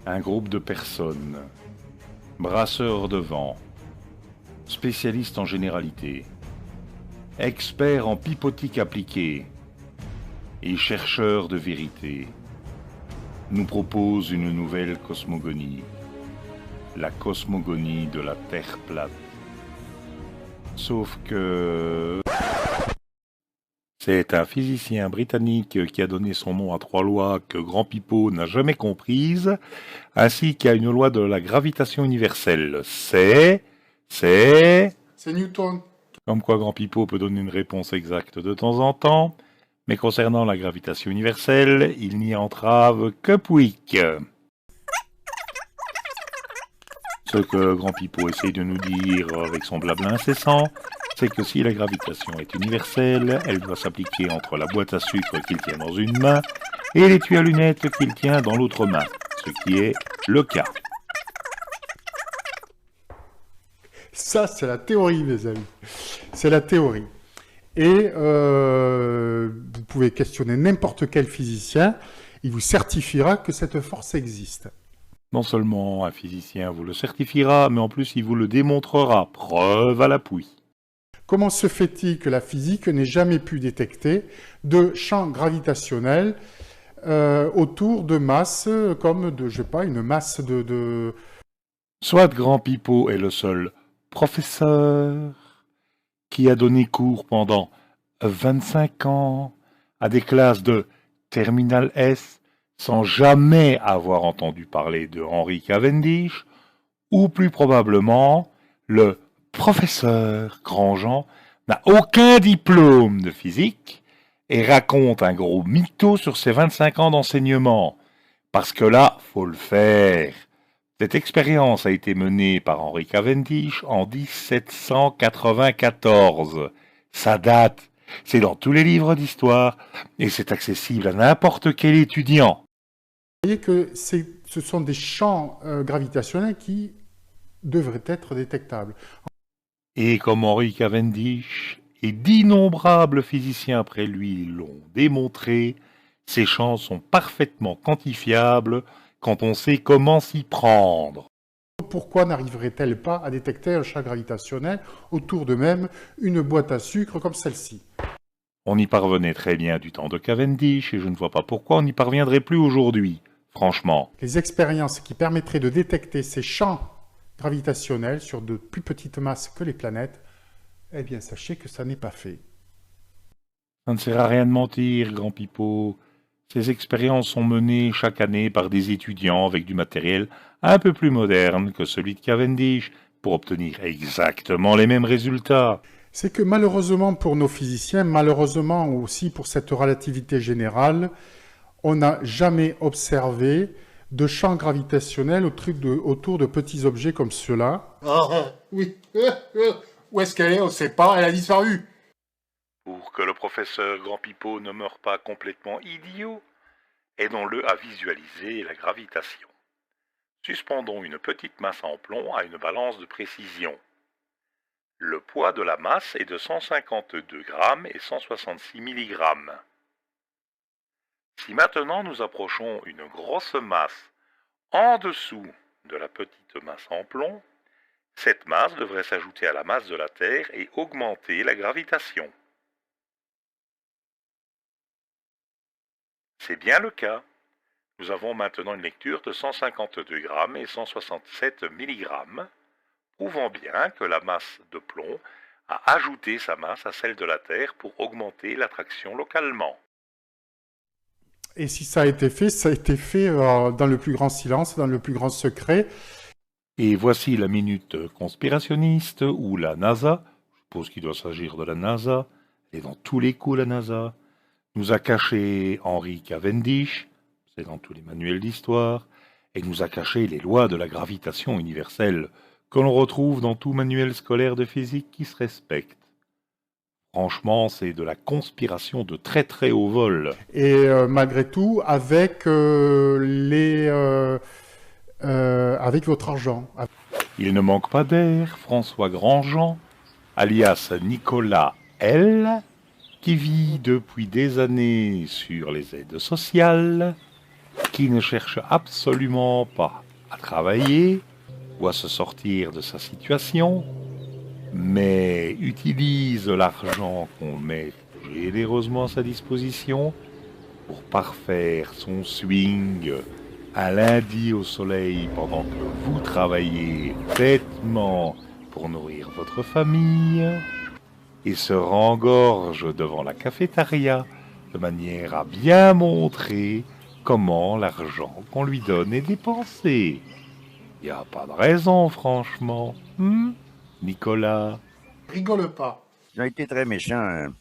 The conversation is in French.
Un groupe de personnes, brasseurs de vent, spécialistes en généralité, experts en pipotique appliquée et chercheurs de vérité, nous proposent une nouvelle cosmogonie, la cosmogonie de la Terre plate. Sauf que... c'est un physicien britannique qui a donné son nom à 3 lois que Grand Pipeau n'a jamais comprises, ainsi qu'à une loi de la gravitation universelle. C'est Newton. Comme quoi Grand Pipeau peut donner une réponse exacte de temps en temps, mais concernant la gravitation universelle, il n'y entrave que Pouic. Ce que Grand Pipeau essaye de nous dire avec son blabla incessant, c'est que si la gravitation est universelle, elle doit s'appliquer entre la boîte à sucre qu'il tient dans une main et l'étui à lunettes qu'il tient dans l'autre main, ce qui est le cas. Ça, c'est la théorie, mes amis. C'est la théorie. Et vous pouvez questionner n'importe quel physicien, il vous certifiera que cette force existe. Non seulement un physicien vous le certifiera, mais en plus il vous le démontrera, preuve à l'appui. Comment se fait-il que la physique n'ait jamais pu détecter de champs gravitationnels autour de masses comme de, je sais pas, une masse de... Soit Grand Pipeau est le seul professeur qui a donné cours pendant 25 ans à des classes de Terminal S sans jamais avoir entendu parler de Henry Cavendish, ou plus probablement, le professeur Grandjean n'a aucun diplôme de physique et raconte un gros mytho sur ses 25 ans d'enseignement. Parce que là, faut le faire. Cette expérience a été menée par Henry Cavendish en 1794. Ça date, c'est dans tous les livres d'histoire et c'est accessible à n'importe quel étudiant. Vous voyez que ce sont des champs gravitationnels qui devraient être détectables. Et comme Henry Cavendish et d'innombrables physiciens après lui l'ont démontré, ces champs sont parfaitement quantifiables quand on sait comment s'y prendre. Pourquoi n'arriverait-elle pas à détecter un champ gravitationnel autour de même une boîte à sucre comme celle-ci? On y parvenait très bien du temps de Cavendish et je ne vois pas pourquoi on n'y parviendrait plus aujourd'hui, franchement. Les expériences qui permettraient de détecter ces champs gravitationnels sur de plus petites masses que les planètes, eh bien sachez que ça n'est pas fait. Ça ne sert à rien de mentir, Grand Pipeau. Ces expériences sont menées chaque année par des étudiants avec du matériel un peu plus moderne que celui de Cavendish pour obtenir exactement les mêmes résultats. C'est que malheureusement pour nos physiciens, malheureusement aussi pour cette relativité générale, on n'a jamais observé de champs gravitationnels autour de petits objets comme ceux-là. Ah, oui. Où est-ce qu'elle est? On ne sait pas, elle a disparu. Pour que le professeur Grand Pipeau ne meure pas complètement idiot, aidons-le à visualiser la gravitation. Suspendons une petite masse en plomb à une balance de précision. Le poids de la masse est de 152 grammes et 166 milligrammes. Si maintenant nous approchons une grosse masse en dessous de la petite masse en plomb, cette masse devrait s'ajouter à la masse de la Terre et augmenter la gravitation. C'est bien le cas. Nous avons maintenant une lecture de 152 grammes et 167 milligrammes, prouvant bien que la masse de plomb a ajouté sa masse à celle de la Terre pour augmenter l'attraction localement. Et si ça a été fait, ça a été fait dans le plus grand silence, dans le plus grand secret. Et voici la minute conspirationniste où la NASA, je suppose qu'il doit s'agir de la NASA, et dans tous les coups la NASA, nous a caché Henry Cavendish, c'est dans tous les manuels d'histoire, et nous a caché les lois de la gravitation universelle que l'on retrouve dans tout manuel scolaire de physique qui se respecte. Franchement, c'est de la conspiration de très très haut vol. Et malgré tout, avec avec votre argent. Il ne manque pas d'air, François Grandjean, alias Nicolas L., qui vit depuis des années sur les aides sociales qui ne cherche absolument pas à travailler ou à se sortir de sa situation, mais utilise l'argent qu'on met généreusement à sa disposition pour parfaire son swing un lundi au soleil pendant que vous travaillez bêtement pour nourrir votre famille et se rengorge devant la cafétéria de manière à bien montrer comment l'argent qu'on lui donne est dépensé. Y a pas de raison, franchement. Nicolas? Rigole pas. Ils ont été très méchants, hein.